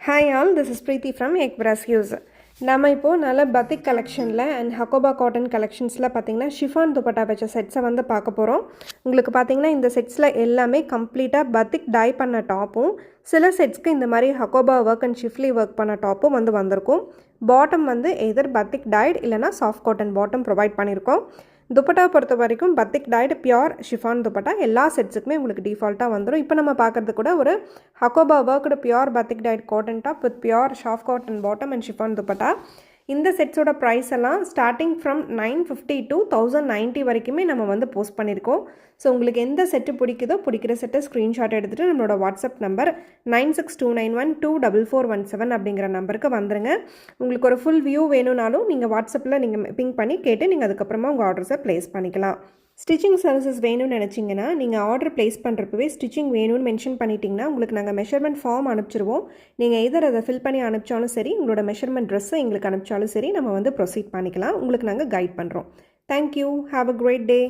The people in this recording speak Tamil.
Hi all, this is Preeti from Ekbras Hughes. நம்ம இப்போது நல்ல பத்திக் கலெக்ஷனில் அண்ட் ஹக்கோபா காட்டன் கலெக்ஷன்ஸில் பார்த்திங்கன்னா ஷிஃபான் துப்பட்டா வச்ச செட்ஸை வந்து பார்க்க போகிறோம். உங்களுக்கு பார்த்திங்கன்னா இந்த செட்ஸில் எல்லாமே கம்ப்ளீட்டாக பத்திக் டை பண்ண டாப்பும், சில செட்ஸ்க்கு இந்த மாதிரி ஹக்கோபா ஒர்க் அண்ட் ஷிஃப்லி ஒர்க் பண்ண டாப்பும் வந்து வந்திருக்கும். பாட்டம் வந்து எதர் பத்திக் டைட் இல்லைனா சாஃப்ட் காட்டன் பாட்டம் ப்ரொவைட் பண்ணியிருக்கோம். துப்பட்டா பொறுத்த வரைக்கும் பத்திக் டைட் பியோர் ஷிஃபான் துப்பட்டா எல்லா செட்ஸுக்குமே உங்களுக்கு டிஃபால்ட்டாக வந்துடும். இப்போ நம்ம பார்க்குறது கூட ஒரு hakoba worked pure batik dyed cotton top with pure soft cotton bottom and chiffon dupatta. இந்த செட்ஸோட ப்ரைஸ் எல்லாம் ஸ்டார்டிங் ஃப்ரம் 950 to 1090 வரைக்குமே நம்ம வந்து போஸ்ட் பண்ணியிருக்கோம். ஸோ உங்களுக்கு எந்த செட்டு பிடிக்குதோ பிடிக்கிற செட்டை ஸ்க்ரீன்ஷாட் எடுத்துகிட்டு நம்மளோட வாட்ஸ்அப் நம்பர் 9629124417 அப்படிங்கிற நம்பருக்கு வந்துடுங்க. உங்களுக்கு ஒரு ஃபுல் வியூ வேணும்னாலும் நீங்கள் வாட்ஸ்அப்பில் நீங்கள் பிங் பண்ணி கேட்டு நீங்கள் அதுக்கப்புறமா உங்கள் ஆர்டர்ஸை ப்ளேஸ் பண்ணிக்கலாம். ஸ்டிச்சிங் சர்வீசஸ் வேணும்னு நினச்சிங்கன்னா நீங்கள் ஆர்டர் ப்ளேஸ் பண்ணுறப்பவே ஸ்டிச்சிங் வேணும்னு மென்ஷன் பண்ணிட்டீங்கன்னா உங்களுக்கு நாங்கள் மெஷர்மெண்ட் ஃபார்ம் அனுப்பிச்சிருவோம். நீங்கள் எதர் அதை ஃபில் பண்ணி அனுப்பிச்சாலும் சரி, உங்களோட மெஷர்மெண்ட் ட்ரெஸ்ஸை எங்களுக்கு அனுப்பிச்சாலும் சரி, நம்ம வந்து ப்ரொசீட் பண்ணிக்கலாம். உங்களுக்கு நாங்கள் கைட் பண்ணுறோம். Thank you. Have a great day.